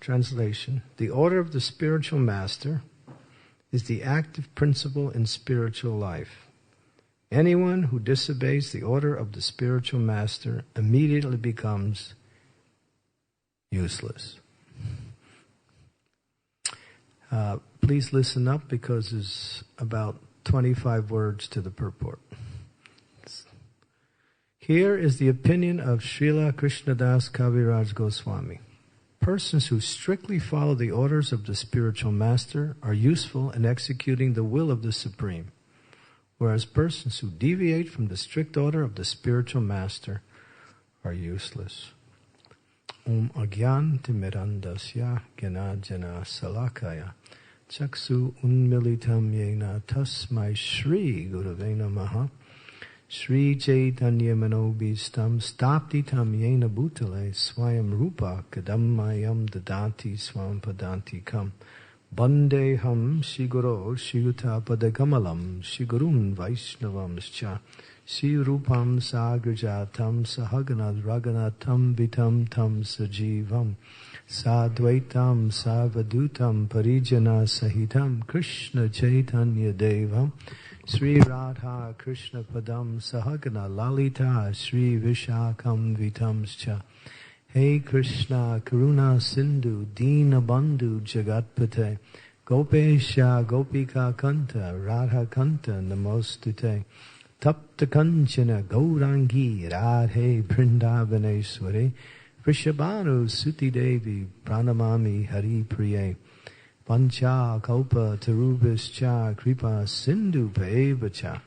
Translation. The order of the spiritual master is the active principle in spiritual life. Anyone who disobeys the order of the spiritual master immediately becomes useless. Please listen up because there's about 25 words to the purport. Here is the opinion of Srila Krishnadas Kaviraj Goswami. Persons who strictly follow the orders of the spiritual master are useful in executing the will of the Supreme, whereas persons who deviate from the strict order of the spiritual master are useless. Om Agyan Timirandasya Gyanajana Salakaya Chaksu Unmilitam Yena Tasmai Shri Gurave Namaha Shri Chaitanya Manobhistam Staptitam Yena Bhutale Swayam Rupa Kadammayam Dadati Swam Padanti Kam Bandeham Shiguro Shiguta Padagamalam Shigurun Vaishnavamscha Shri Rupam Sagrajatam Sahaganad Raganatam Vitam Tam Sajivam Sadvaitam Savadutam Parijana Sahitam Krishna Chaitanya Devam Sri Radha Krishna Padam Sahagana Lalita Sri Vishakam Vitamscha Hey Krishna Karuna Sindhu Dina Bandhu Jagatpate Gopesha Gopika Kanta Radha Kanta Namostute Tapta Kanchana Gaurangi Radhe Vrindavaneshwari Vrishabhanu Suti Devi Pranamami Hari Priye Pancha Kaupa Tarubhischa Kripa Sindhu Paevacha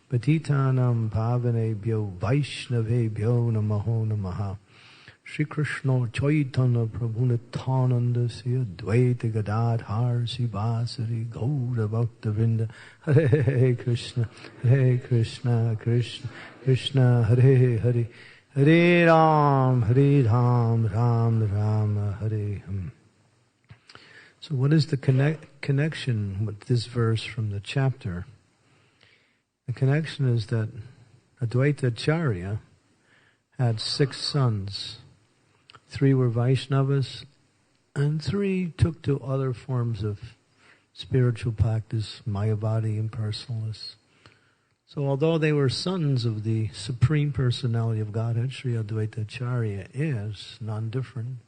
Patitanam Pavanebhyo Vaishnavebhyo Namaho Namaha Shri Krishna Chaitanya Prabhu Nityananda Siya Dvaita Gadadhar Sivasari Gaura Bhakta Vrinda Hare Krishna Krishna Krishna Hare Hare Hare Ram Ram Ram Hare Hare. So what is the connection with this verse from the chapter? The connection is that Advaita Acharya had 6 sons. 3 were Vaishnavas, and 3 took to other forms of spiritual practice, Mayavadi, impersonalists. So although they were sons of the Supreme Personality of Godhead, Sri Advaita Acharya is non-different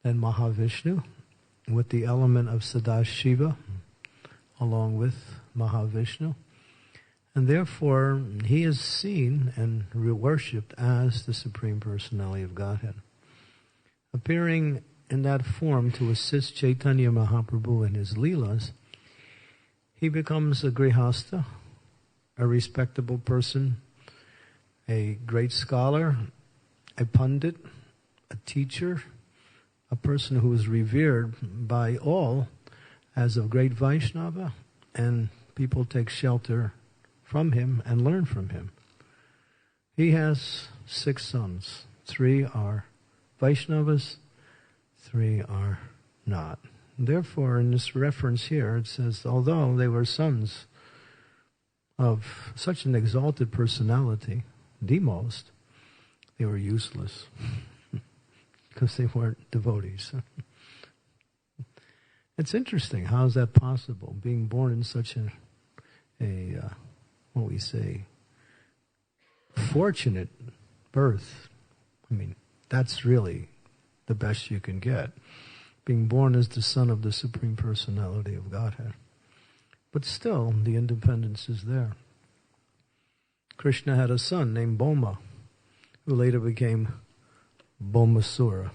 than Mahavishnu, with the element of Sadashiva, along with Mahavishnu. And therefore, he is seen and worshipped as the Supreme Personality of Godhead. Appearing in that form to assist Chaitanya Mahaprabhu in his Leelas, he becomes a grihastha, a respectable person, a great scholar, a pundit, a teacher, a person who is revered by all as a great Vaishnava, and people take shelter from him and learn from him. He has 6 sons. 3 are Vaishnavas, 3 are not. Therefore, in this reference here, it says, although they were sons of such an exalted personality, the most, they were useless because they weren't devotees. It's interesting. How is that possible? Being born in such what we say, fortunate birth. I mean, that's really the best you can get. Being born as the son of the Supreme Personality of Godhead. But still, the independence is there. Krishna had a son named Boma, who later became Bomasura.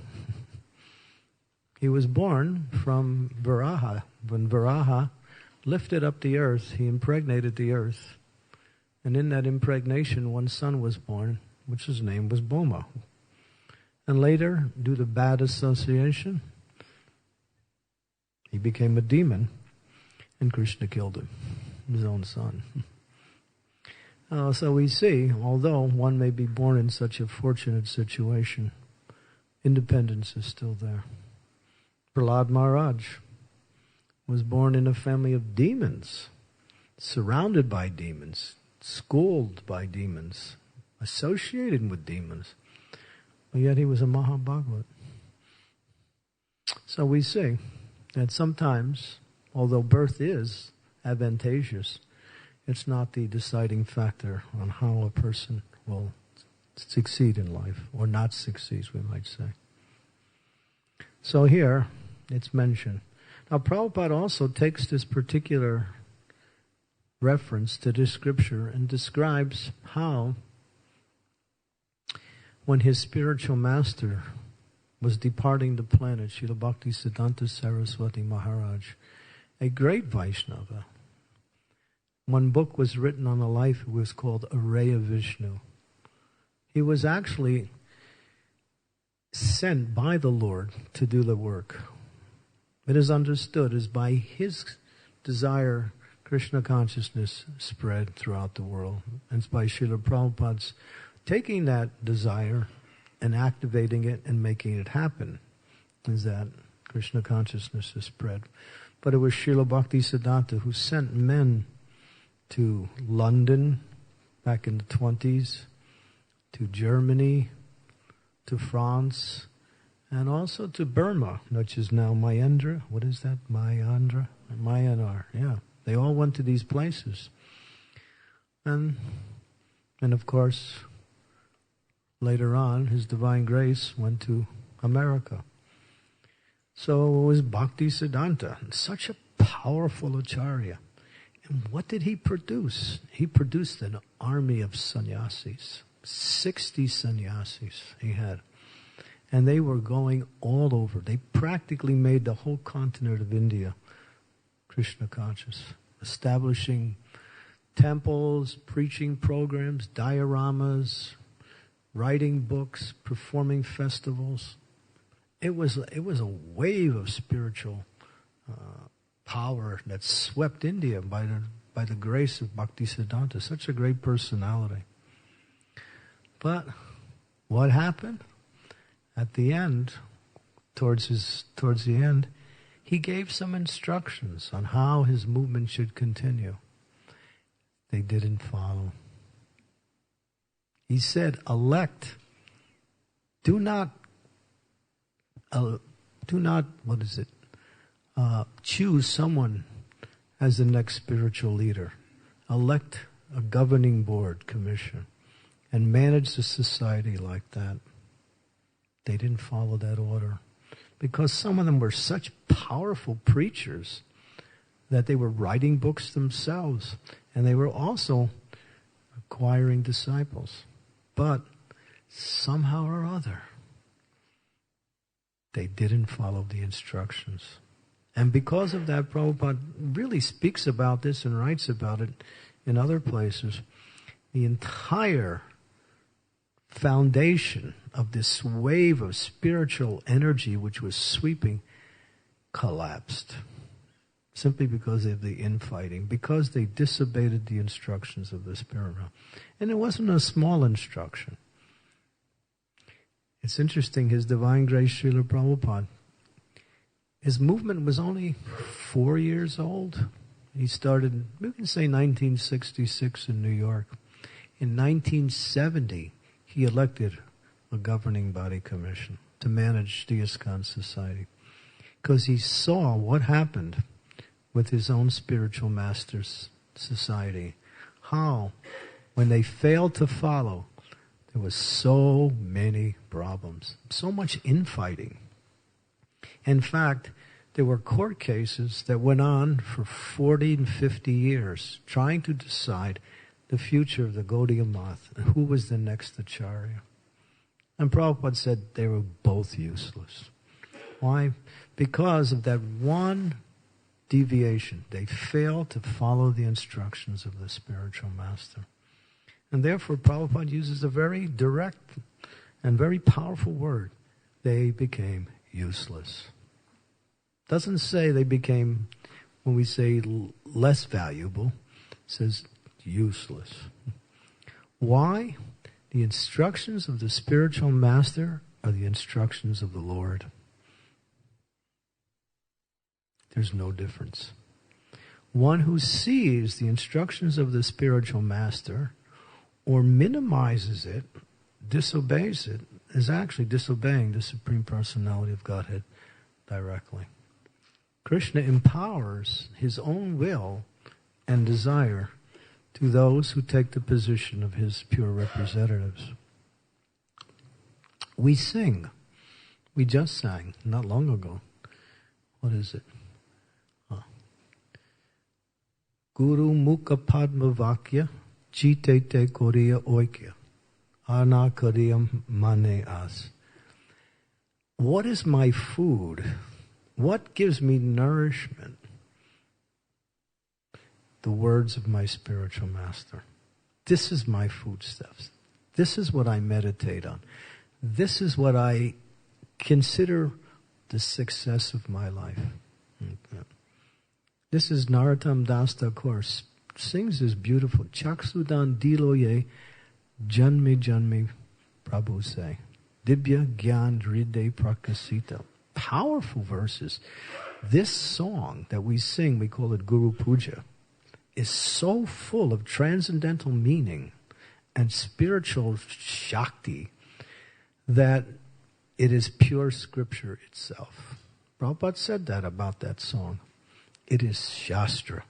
He was born from Varaha. When Varaha lifted up the earth, he impregnated the earth. And in that impregnation, one son was born, which his name was Boma. And later, due to bad association, he became a demon, and Krishna killed him, his own son. So we see, although one may be born in such a fortunate situation, independence is still there. Prahlad Maharaj was born in a family of demons, surrounded by demons, schooled by demons, associated with demons. But yet he was a Mahabhagavat. So we see that sometimes, although birth is advantageous, it's not the deciding factor on how a person will succeed in life, or not succeed, we might say. So here, it's mentioned. Now, Prabhupada also takes this particular reference to this scripture and describes how, when his spiritual master was departing the planet, Srila Bhaktisiddhanta Saraswati Maharaj, a great Vaishnava. One book was written on the life, it was called Araya Vishnu. He was actually sent by the Lord to do the work. It is understood as by his desire, Krishna consciousness spread throughout the world. And it's by Srila Prabhupada's taking that desire and activating it and making it happen, is that Krishna consciousness is spread. But it was Srila Bhaktisiddhanta who sent men to London back in the 20s, to Germany, to France, and also to Burma, which is now Myanmar. What is that? Myanmar, yeah. They all went to these places. And of course, later on, His Divine Grace went to America. So it was Bhaktisiddhanta, such a powerful acharya. And what did he produce? He produced an army of sannyasis. 60 sannyasis he had. And they were going all over. They practically made the whole continent of India Krishna conscious, establishing temples, preaching programs, dioramas, writing books, performing festivals. It was a wave of spiritual power that swept India by the grace of Bhaktisiddhanta. Such a great personality. But what happened? At the end, towards the end, he gave some instructions on how his movement should continue. They didn't follow. He said, do not, choose someone as the next spiritual leader. Elect a governing board commission and manage the society like that. They didn't follow that order because some of them were such powerful preachers that they were writing books themselves, and they were also acquiring disciples. But somehow or other, they didn't follow the instructions. And because of that, Prabhupada really speaks about this and writes about it in other places. The entire foundation of this wave of spiritual energy which was sweeping collapsed. Simply because of the infighting, because they disobeyed the instructions of the spirit realm. And it wasn't a small instruction. It's interesting, His Divine Grace Srila Prabhupada, his movement was only 4 years old. He started, we can say 1966 in New York. In 1970, he elected a governing body commission to manage the ISKCON society. Because he saw what happened with his own spiritual master's society. How, when they failed to follow, there was so many problems, so much infighting. In fact, there were court cases that went on for 40 and 50 years, trying to decide the future of the Gaudiya Math and who was the next Acharya. And Prabhupada said they were both useless. Why? Because of that one deviation. They failed to follow the instructions of the spiritual master. And therefore, Prabhupada uses a very direct and very powerful word. They became useless. Doesn't say they became, when we say less valuable, it says useless. Why? The instructions of the spiritual master are the instructions of the Lord. There's no difference. One who sees the instructions of the spiritual master or minimizes it, disobeys it, is actually disobeying the Supreme Personality of Godhead, directly. Krishna empowers his own will and desire to those who take the position of his pure representatives. We sing. We just sang not long ago. What is it? Guru Mukha Padma Vakya Jite Te Koriya Oikea Ana Kariyam Mane As. What is my food? What gives me nourishment? The words of my spiritual master. This is my foodstuffs. This is what I meditate on. This is what I consider the success of my life. Okay. This is Narottam Das Thakur sings this beautiful Chaksudan Diloye Janmi Janmi Prabhu say. Dibya Gyan Hriday Prakasita. Powerful verses. This song that we sing, we call it Guru Puja, is so full of transcendental meaning and spiritual Shakti that it is pure scripture itself. Prabhupada said that about that song. It is Shastra.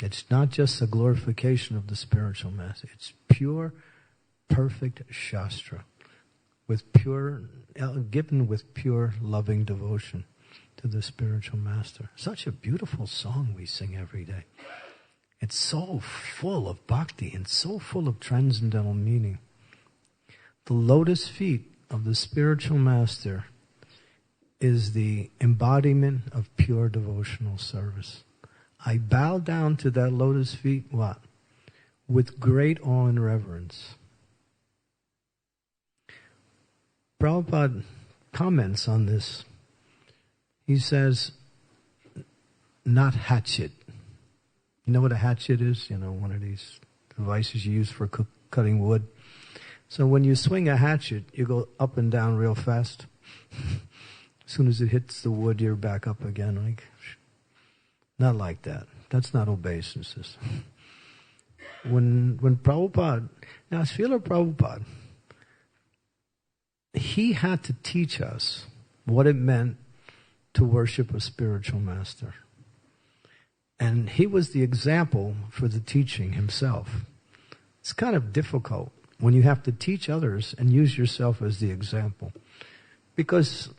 It's not just a glorification of the spiritual master. It's pure, perfect Shastra, with pure, given with pure loving devotion to the spiritual master. Such a beautiful song we sing every day. It's so full of bhakti and so full of transcendental meaning. The lotus feet of the spiritual master is the embodiment of pure devotional service. I bow down to that lotus feet, what? With great awe and reverence. Prabhupada comments on this. He says, not hatchet. You know what a hatchet is? You know, one of these devices you use for cutting wood. So when you swing a hatchet, you go up and down real fast. As soon as it hits the wood, you're back up again. Like, not like that. That's not obeisances. When Prabhupada, now Srila Prabhupada, he had to teach us what it meant to worship a spiritual master. And he was the example for the teaching himself. It's kind of difficult when you have to teach others and use yourself as the example, because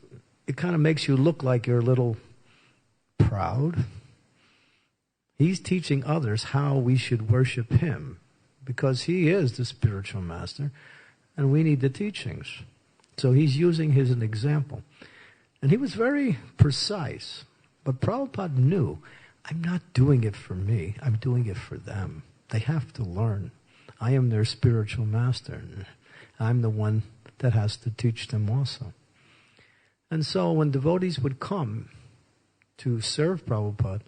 it kind of makes you look like you're a little proud. He's teaching others how we should worship him, because he is the spiritual master and we need the teachings. So he's using his as an example. And he was very precise. But Prabhupada knew, I'm not doing it for me, I'm doing it for them. They have to learn. I am their spiritual master. I'm the one that has to teach them also. And so when devotees would come to serve Prabhupada,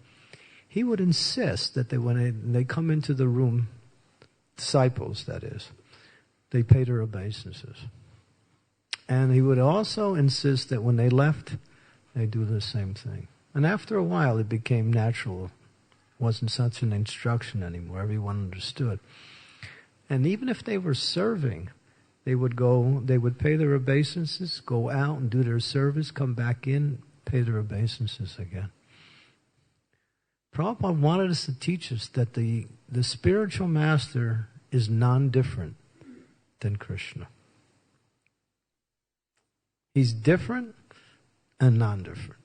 he would insist that when they come into the room, disciples that is, they pay their obeisances. And he would also insist that when they left, they do the same thing. And after a while, it became natural. It wasn't such an instruction anymore. Everyone understood. And even if they were serving, they would pay their obeisances, go out and do their service, come back in, pay their obeisances again. Prabhupada wanted us to teach us that the spiritual master is non-different than Krishna. He's different and non-different.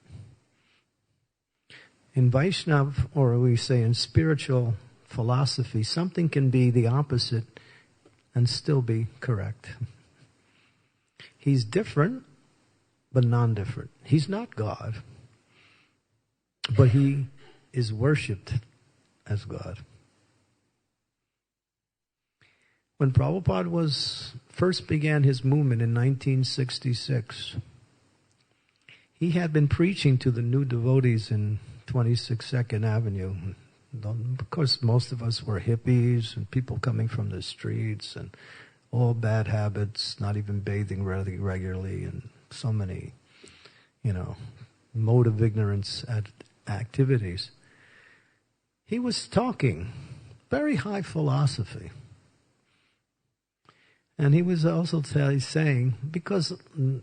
In Vaishnava, or we say in spiritual philosophy, something can be the opposite and still be correct. He's different, but non-different. He's not God, but he is worshipped as God. When Prabhupada first began his movement in 1966, he had been preaching to the new devotees in 26 Second Avenue. Of course, most of us were hippies and people coming from the streets and all bad habits, not even bathing regularly, and so many, mode of ignorance activities. He was talking very high philosophy. And he was also saying, because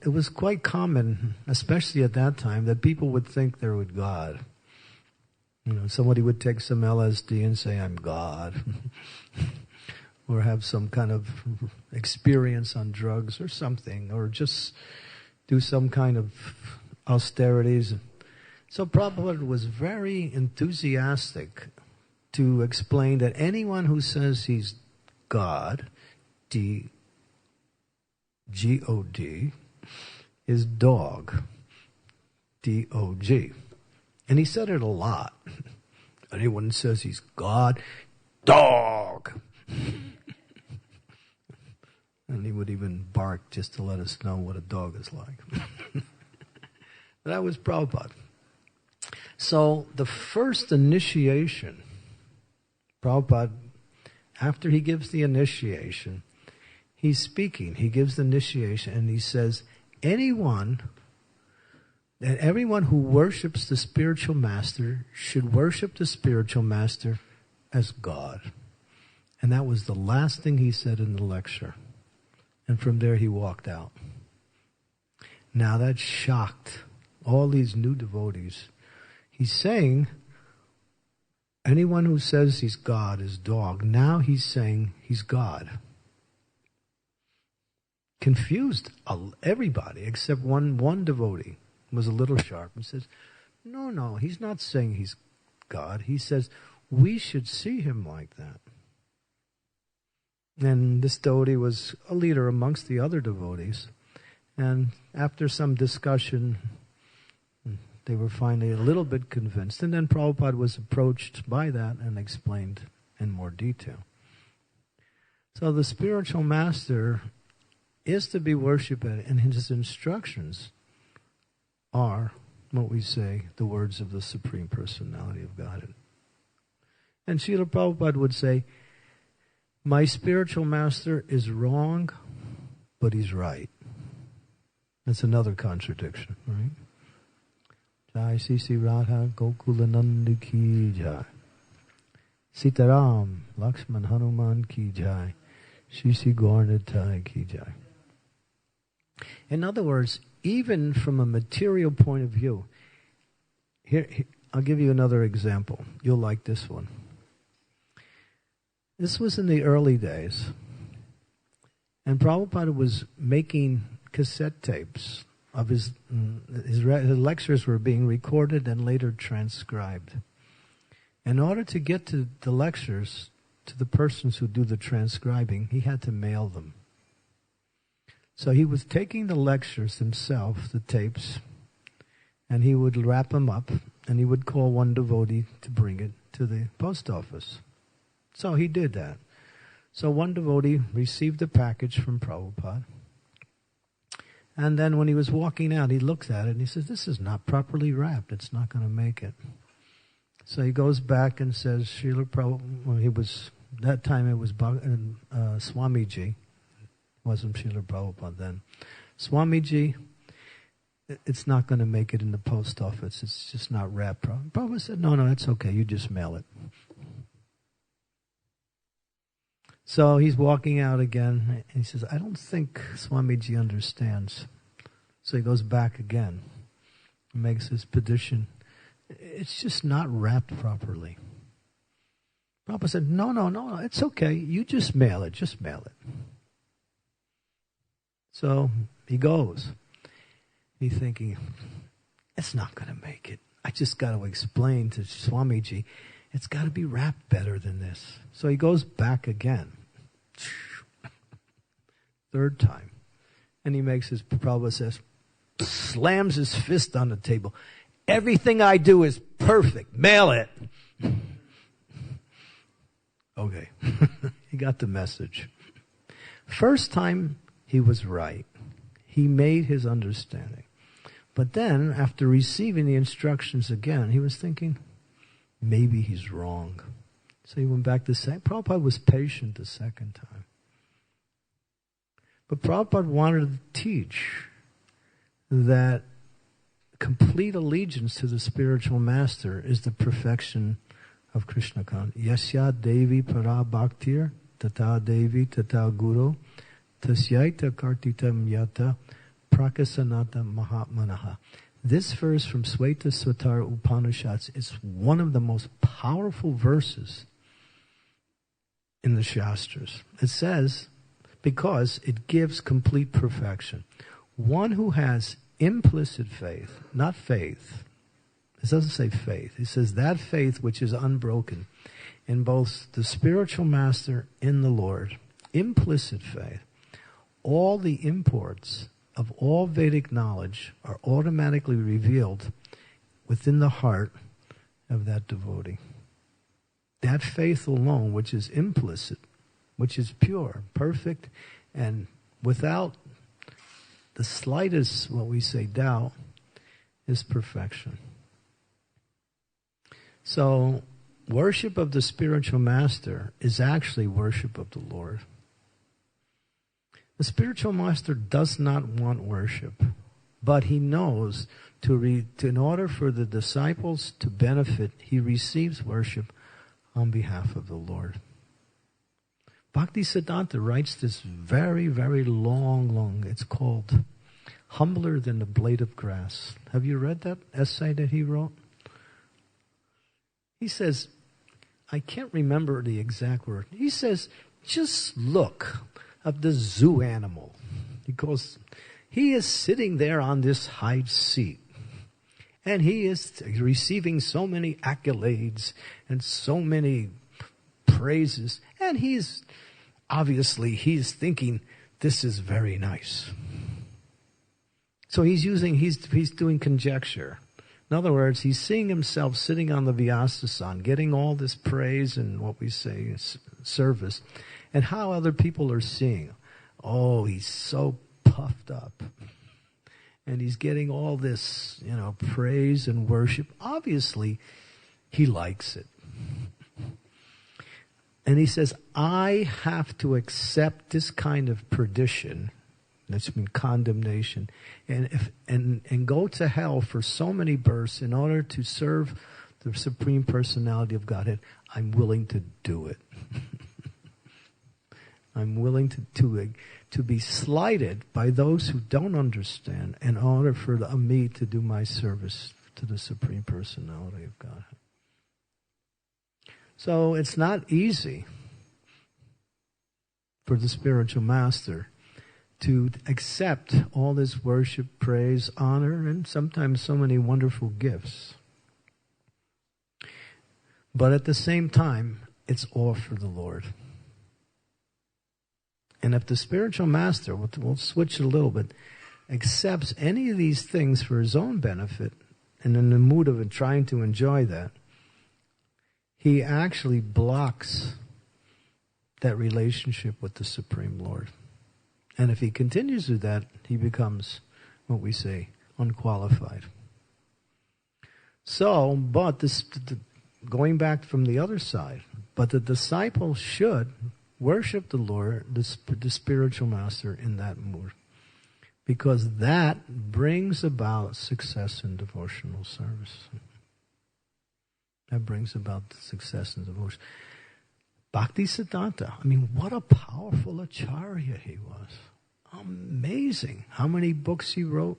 it was quite common, especially at that time, that people would think they're with God. Somebody would take some LSD and say, I'm God. Or have some kind of experience on drugs or something, or just do some kind of austerities. So Prabhupada was very enthusiastic to explain that anyone who says he's God, G-O-D, is dog, D-O-G. And he said it a lot. Anyone who says he's God, dog. And he would even bark just to let us know what a dog is like. That was Prabhupada. So the first initiation, Prabhupada, after he gives the initiation, he's speaking. He gives the initiation and he says, everyone who worships the spiritual master should worship the spiritual master as God. And that was the last thing he said in the lecture. And from there he walked out. Now that shocked all these new devotees. He's saying, anyone who says he's God is dog. Now he's saying he's God. Confused everybody except one devotee was a little sharp and says, no, he's not saying he's God. He says, we should see him like that. And this devotee was a leader amongst the other devotees. And after some discussion, they were finally a little bit convinced. And then Prabhupada was approached by that and explained in more detail. So the spiritual master is to be worshipped, and his instructions are what we say, the words of the Supreme Personality of Godhead. And Srila Prabhupada would say, my spiritual master is wrong, but he's right. That's another contradiction, right? Jai Sisi Radha Gokulananda ki jai. Sitaram Lakshman Hanuman ki jai. Sisi Gaurnitai ki jai. In other words, even from a material point of view, here I'll give you another example. You'll like this one. This was in the early days, and Prabhupada was making cassette tapes of his lectures were being recorded and later transcribed. In order to get to the lectures to the persons who do the transcribing, he had to mail them. So he was taking the lectures himself, the tapes, and he would wrap them up, and he would call one devotee to bring it to the post office. So he did that. So one devotee received a package from Prabhupada. And then when he was walking out, he looks at it and he says, this is not properly wrapped. It's not going to make it. So he goes back and says, Srila Prabhupada, that time it was Swamiji. It wasn't Srila Prabhupada then. Swamiji, it's not going to make it in the post office. It's just not wrapped. Prabhupada said, no, it's okay. You just mail it. So he's walking out again, and he says, I don't think Swamiji understands. So he goes back again and makes his petition. It's just not wrapped properly. Prabhupada said, no, it's okay. You just mail it. So he goes. He's thinking, it's not going to make it. I just got to explain to Swamiji, it's got to be wrapped better than this. So he goes back again. Third time. And he makes his, Prabhupada says, slams his fist on the table. Everything I do is perfect. Mail it. Okay. He got the message. First time, he was right. He made his understanding. But then, after receiving the instructions again, he was thinking, maybe he's wrong. So he went back to say, Prabhupada was patient the second time. But Prabhupada wanted to teach that complete allegiance to the spiritual master is the perfection of Krishna consciousness. Yasya Devi Para Bhaktir Tata Devi Tata Guru Tasyaita kartitam yata prakasanata mahatmanaha. This verse from Sweta Svatara Upanishads is one of the most powerful verses in the Shastras. It says, because it gives complete perfection. One who has implicit faith, not faith. It doesn't say faith. It says that faith which is unbroken in both the spiritual master and the Lord. Implicit faith. All the imports of all Vedic knowledge are automatically revealed within the heart of that devotee. That faith alone, which is implicit, which is pure, perfect, and without the slightest, what we say, doubt, is perfection. So, worship of the spiritual master is actually worship of the Lord. The spiritual master does not want worship, but he knows in order for the disciples to benefit, he receives worship on behalf of the Lord. Bhaktisiddhanta writes this very, very long, it's called Humbler Than the Blade of Grass. Have you read that essay that he wrote? He says, I can't remember the exact word. He says, just look of the zoo animal, because he is sitting there on this high seat and he is receiving so many accolades and so many praises, and he's thinking this is very nice. So he's doing conjecture. In other words, he's seeing himself sitting on the Vyasasana, getting all this praise and what we say service, and how other people are seeing. Oh, he's so puffed up. And he's getting all this, praise and worship. Obviously, he likes it. And he says, I have to accept this kind of perdition, that's mean condemnation, and go to hell for so many births in order to serve the Supreme Personality of Godhead. I'm willing to do it. I'm willing to be slighted by those who don't understand in order for me to do my service to the Supreme Personality of Godhead. So it's not easy for the spiritual master to accept all this worship, praise, honor, and sometimes so many wonderful gifts. But at the same time, it's all for the Lord. And if the spiritual master, we'll switch it a little bit, accepts any of these things for his own benefit, and in the mood of trying to enjoy that, he actually blocks that relationship with the Supreme Lord. And if he continues with that, he becomes, what we say, unqualified. So, but going back from the other side, but the disciple should worship the Lord, the spiritual master, in that mood, because that brings about success in devotional service. That brings about success in devotion. Bhaktisiddhanta, what a powerful acharya he was. Amazing. How many books he wrote,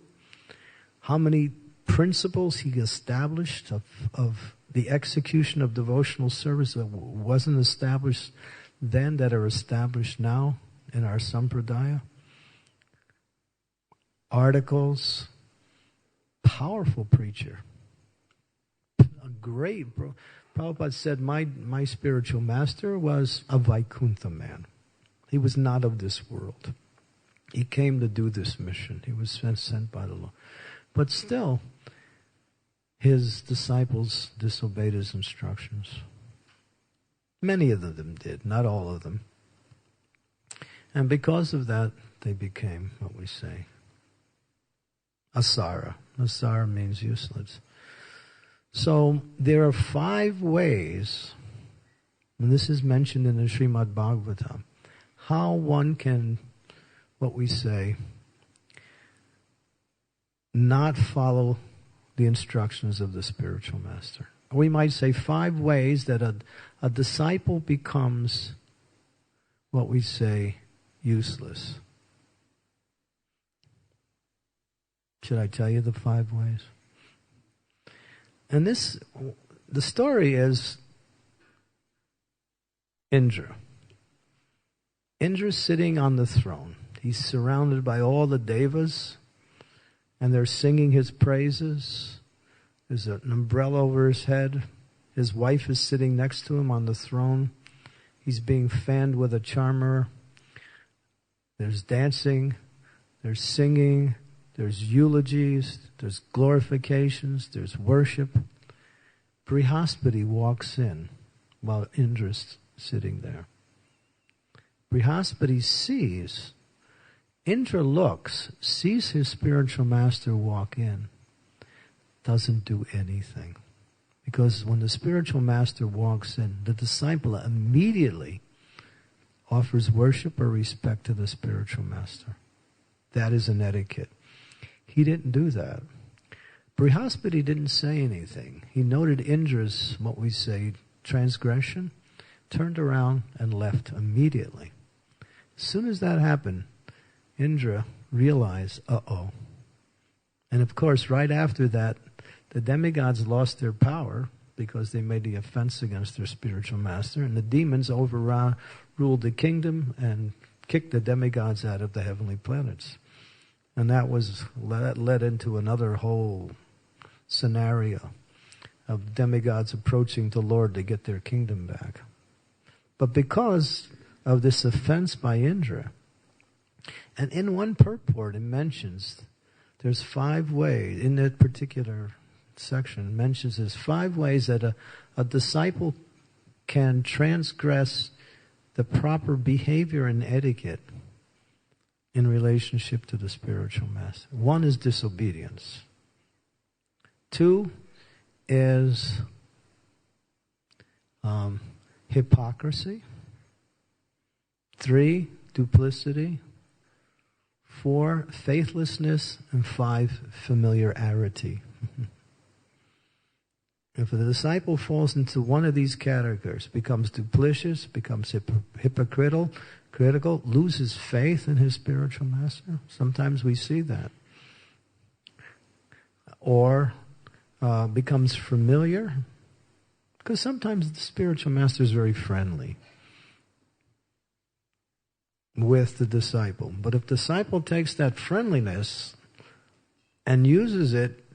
how many principles he established of the execution of devotional service that wasn't established then, that are established now in our sampradaya. Articles, powerful preacher. A great, Prabhupada said, my spiritual master was a Vaikuntha man. He was not of this world. He came to do this mission. He was sent by the Lord. But still, his disciples disobeyed his instructions. Many of them did, not all of them. And because of that, they became, what we say, asara. Asara means useless. So there are 5 ways, and this is mentioned in the Srimad Bhagavatam, how one can, what we say, not follow the instructions of the spiritual master. We might say 5 ways that a disciple becomes, what we say, useless. Should I tell you the 5 ways? And the story is Indra. Indra's sitting on the throne. He's surrounded by all the devas, and they're singing his praises. There's an umbrella over his head. His wife is sitting next to him on the throne. He's being fanned with a charmer. There's dancing. There's singing. There's eulogies. There's glorifications. There's worship. Brihaspati walks in while Indra's sitting there. Brihaspati sees, Indra looks, sees his spiritual master walk in, doesn't do anything. Because when the spiritual master walks in, the disciple immediately offers worship or respect to the spiritual master. That is an etiquette. He didn't do that. Brihaspati didn't say anything. He noted Indra's, what we say, transgression, turned around and left immediately. As soon as that happened, Indra realized, uh-oh. And of course, right after that, the demigods lost their power because they made the offense against their spiritual master, and the demons overruled the kingdom and kicked the demigods out of the heavenly planets. And that led into another whole scenario of demigods approaching the Lord to get their kingdom back. But because of this offense by Indra, and in one purport it mentions there's 5 ways, in that particular section, mentions there's 5 ways that a disciple can transgress the proper behavior and etiquette in relationship to the spiritual master. 1 is disobedience. 2 is hypocrisy. 3, duplicity. 4, faithlessness. And 5, familiarity. If the disciple falls into one of these categories, becomes duplicitous, becomes hypocritical, loses faith in his spiritual master, sometimes we see that, or becomes familiar, because sometimes the spiritual master is very friendly with the disciple. But if the disciple takes that friendliness and uses it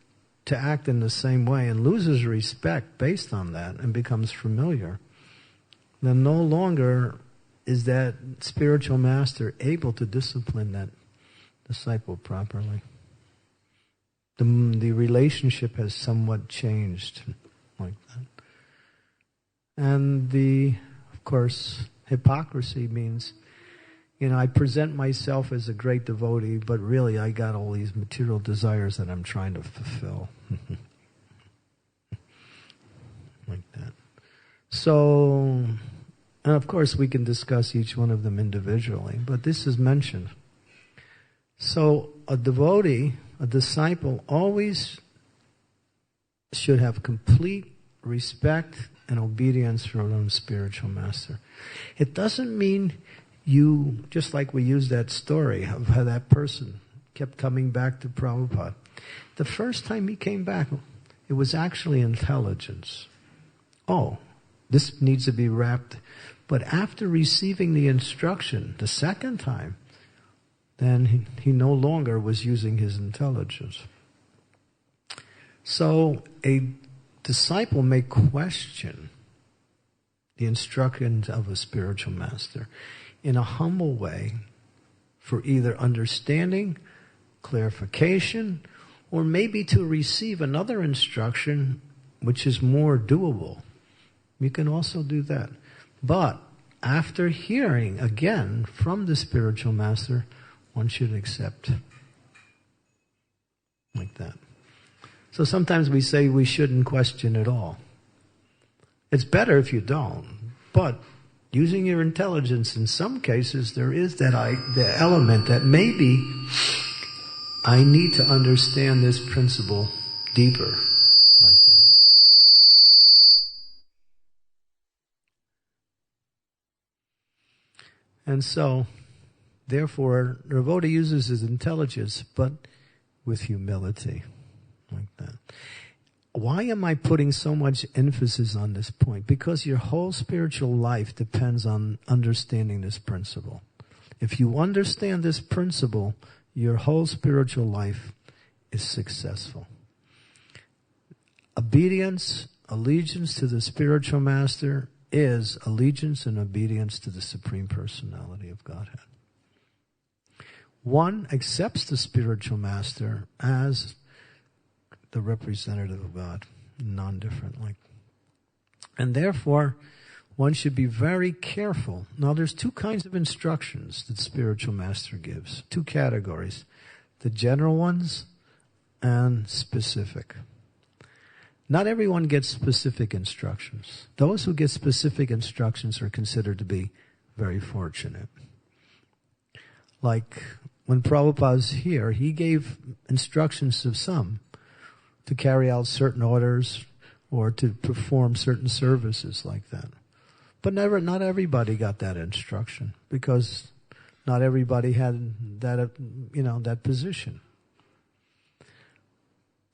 to act in the same way and loses respect based on that and becomes familiar, then no longer is that spiritual master able to discipline that disciple properly. The relationship has somewhat changed like that. And of course, hypocrisy means, I present myself as a great devotee, but really I got all these material desires that I'm trying to fulfill. Like that. So, and of course we can discuss each one of them individually, but this is mentioned. So a devotee, a disciple, always should have complete respect and obedience for their own spiritual master. It doesn't mean just like we used that story of how that person kept coming back to Prabhupada. The first time he came back, it was actually intelligence. Oh, this needs to be wrapped. But after receiving the instruction the second time, then he no longer was using his intelligence. So a disciple may question the instructions of a spiritual master in a humble way for either understanding, clarification, or maybe to receive another instruction which is more doable. You can also do that. But after hearing again from the spiritual master, one should accept. Like that. So sometimes we say we shouldn't question at all. It's better if you don't. But using your intelligence, in some cases, there is the element that maybe I need to understand this principle deeper, like that. And so, therefore, the devotee uses his intelligence, but with humility, like that. Why am I putting so much emphasis on this point? Because your whole spiritual life depends on understanding this principle. If you understand this principle, your whole spiritual life is successful. Obedience, allegiance to the spiritual master is allegiance and obedience to the Supreme Personality of Godhead. One accepts the spiritual master as the representative of God, non-differently. And therefore, one should be very careful. Now, there's two kinds of instructions that spiritual master gives. Two categories. The general ones and specific. Not everyone gets specific instructions. Those who get specific instructions are considered to be very fortunate. Like when Prabhupada's here, he gave instructions to some to carry out certain orders or to perform certain services like that. But not everybody got that instruction because not everybody had that, that position.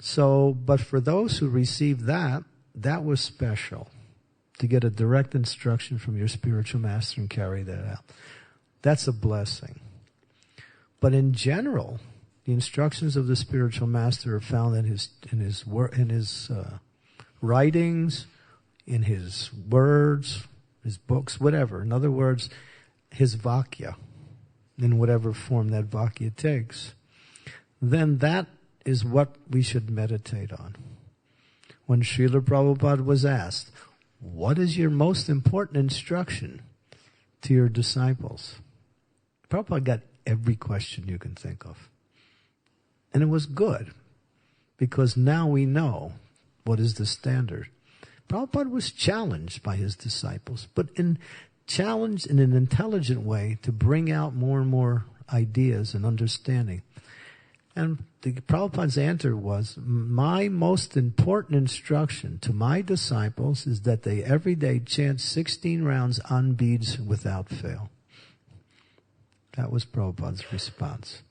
So, but for those who received that was special, to get a direct instruction from your spiritual master and carry that out. That's a blessing. But in general, the instructions of the spiritual master are found in his writings, in his words, his books, whatever. In other words, his Vakya, in whatever form that Vakya takes. Then that is what we should meditate on. When Srila Prabhupada was asked, what is your most important instruction to your disciples? Prabhupada got every question you can think of. And it was good, because now we know what is the standard. Prabhupada was challenged by his disciples, but challenged in an intelligent way to bring out more and more ideas and understanding. And the Prabhupada's answer was, my most important instruction to my disciples is that they every day chant 16 rounds on beads without fail. That was Prabhupada's response.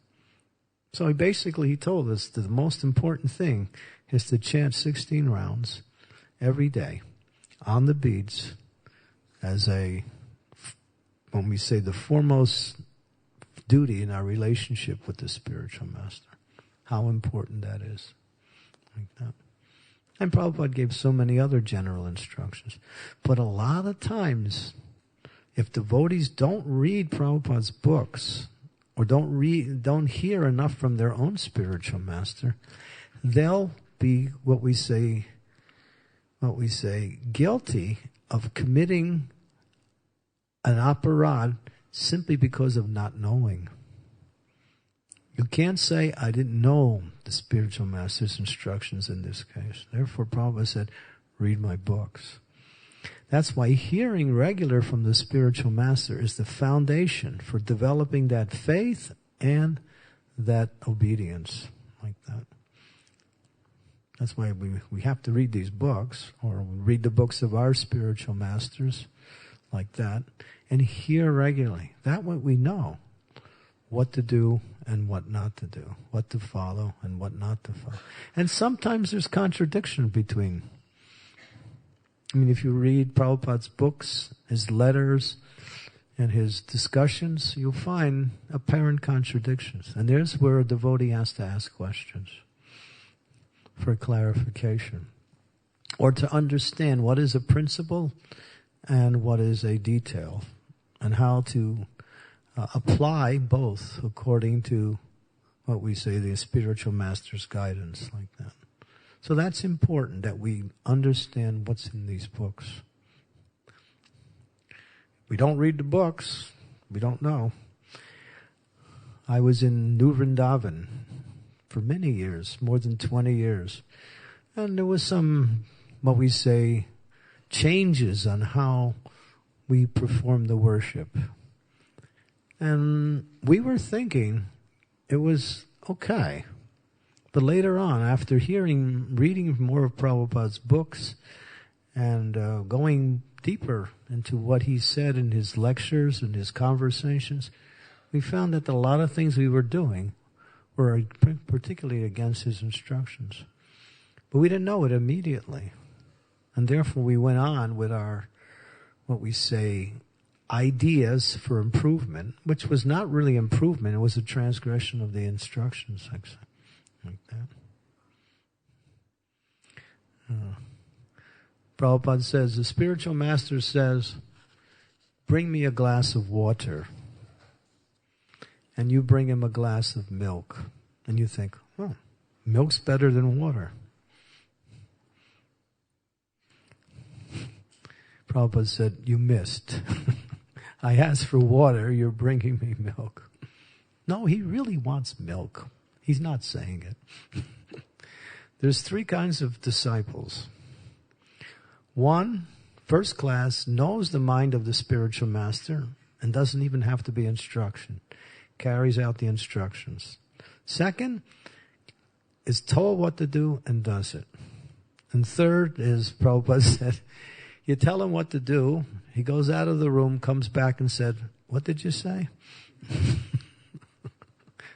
So he told us that the most important thing is to chant 16 rounds every day on the beads as when we say the foremost duty in our relationship with the spiritual master. How important that is. Like that. And Prabhupada gave so many other general instructions. But a lot of times, if devotees don't read Prabhupada's books, or don't hear enough from their own spiritual master, they'll be what we say guilty of committing an aparad simply because of not knowing. You can't say, I didn't know the spiritual master's instructions in this case. Therefore, Prabhupada said, read my books. That's why hearing regular from the spiritual master is the foundation for developing that faith and that obedience like that. That's why we have to read these books, or read the books of our spiritual masters like that, and hear regularly. That way we know what to do and what not to do, what to follow and what not to follow. And sometimes there's contradiction between. If you read Prabhupada's books, his letters, and his discussions, you'll find apparent contradictions. And there's where a devotee has to ask questions for clarification, or to understand what is a principle and what is a detail, and how to apply both according to what we say the spiritual master's guidance, like that. So that's important, that we understand what's in these books. We don't read the books, we don't know. I was in New Vrindavan for many years, more than 20 years. And there was some, what we say, changes on how we perform the worship. And we were thinking it was okay. But later on, after reading more of Prabhupada's books and going deeper into what he said in his lectures and his conversations, we found that a lot of things we were doing were particularly against his instructions. But we didn't know it immediately. And therefore we went on with our, what we say, ideas for improvement, which was not really improvement, it was a transgression of the instructions, like that. Prabhupada says, the spiritual master says, bring me a glass of water. And you bring him a glass of milk. And you think, oh, milk's better than water. Prabhupada said, you missed. I asked for water, you're bringing me milk. No, he really wants milk. He's not saying it. There's three kinds of disciples. One, first class, knows the mind of the spiritual master and doesn't even have to be instruction. Carries out the instructions. Second, is told what to do and does it. And third is, Prabhupada said, you tell him what to do, he goes out of the room, comes back and said, what did you say?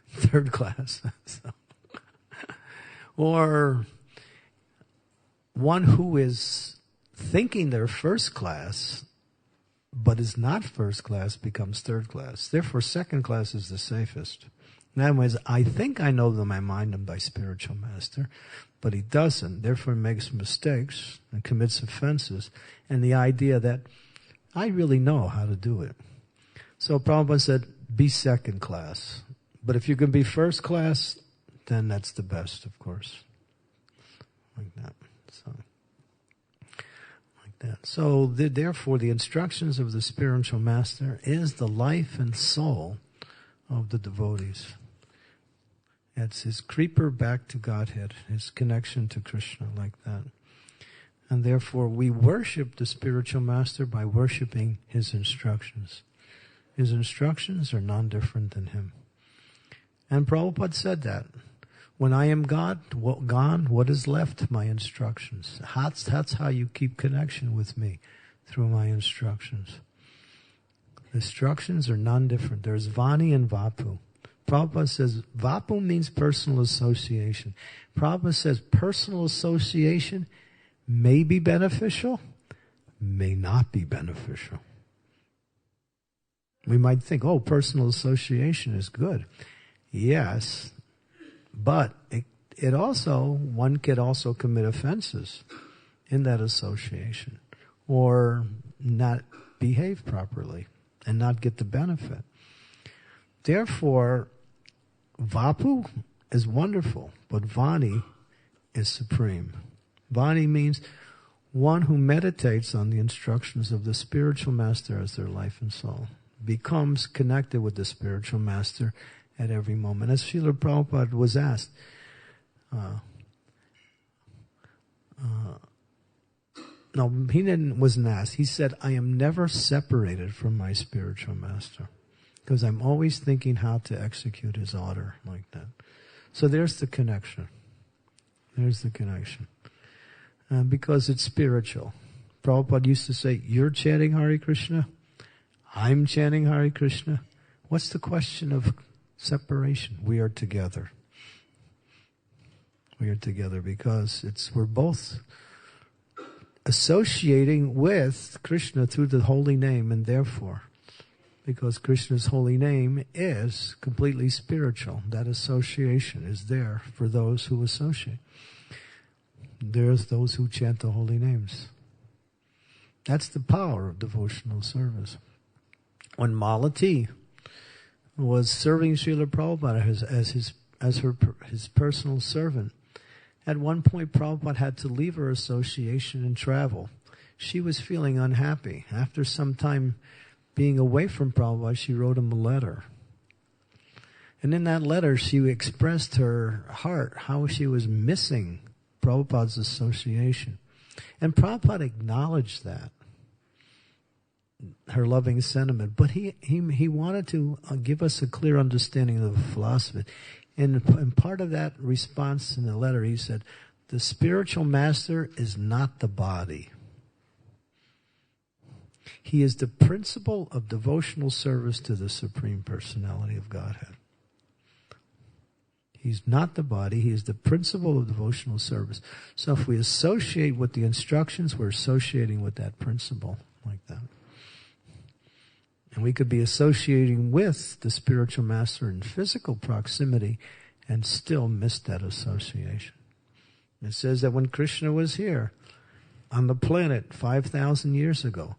Third class. Or one who is thinking they're first class, but is not first class, becomes third class. Therefore, second class is the safest. In other words, I think I know my mind and my spiritual master, but he doesn't. Therefore, he makes mistakes and commits offenses. And the idea that I really know how to do it. So Prabhupada said, be second class. But if you can be first class, then that's the best, of course. Like that. So therefore, the instructions of the spiritual master is the life and soul of the devotees. It's his creeper back to Godhead, his connection to Krishna, like that. And therefore, we worship the spiritual master by worshiping his instructions. His instructions are non-different than him. And Prabhupada said that. When I am gone, what is left? My instructions. That's how you keep connection with me, through my instructions. Instructions are non-different. There's Vani and Vapu. Prabhupada says Vapu means personal association. Prabhupada says personal association may be beneficial, may not be beneficial. We might think, oh, personal association is good. Yes, but it also, one could also commit offenses in that association or not behave properly and not get the benefit. Therefore, Vapu is wonderful, but Vani is supreme. Vani means one who meditates on the instructions of the spiritual master as their life and soul, becomes connected with the spiritual master at every moment. As Srila Prabhupada was asked, wasn't asked. He said, I am never separated from my spiritual master because I'm always thinking how to execute his order, like that. So there's the connection. There's the connection. Because it's spiritual. Prabhupada used to say, you're chanting Hare Krishna, I'm chanting Hare Krishna. What's the question of separation? We are together. We are together because we're both associating with Krishna through the holy name, and therefore, because Krishna's holy name is completely spiritual, that association is there for those who associate. There's those who chant the holy names. That's the power of devotional service. When Malati was serving Srila Prabhupada as his personal servant, at one point Prabhupada had to leave her association and travel. She was feeling unhappy. After some time being away from Prabhupada, she wrote him a letter. And in that letter, she expressed her heart, how she was missing Prabhupada's association. And Prabhupada acknowledged that, her loving sentiment. But he wanted to give us a clear understanding of the philosophy. And part of that response in the letter, he said, the spiritual master is not the body. He is the principle of devotional service to the Supreme Personality of Godhead. He's not the body. He is the principle of devotional service. So if we associate with the instructions, we're associating with that principle like that. And we could be associating with the spiritual master in physical proximity and still miss that association. It says that when Krishna was here on the planet 5,000 years ago,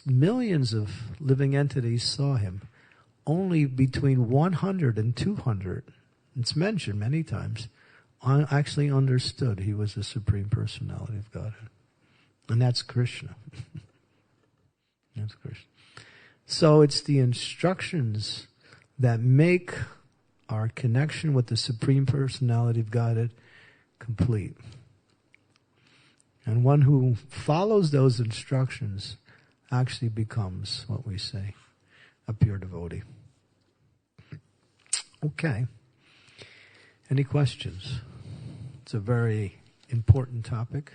millions of living entities saw him. Only between 100 and 200, it's mentioned many times, actually understood he was the Supreme Personality of Godhead. And that's Krishna. That's Krishna. So it's the instructions that make our connection with the Supreme Personality of Godhead complete. And one who follows those instructions actually becomes, what we say, a pure devotee. Okay. Any questions? It's a very important topic.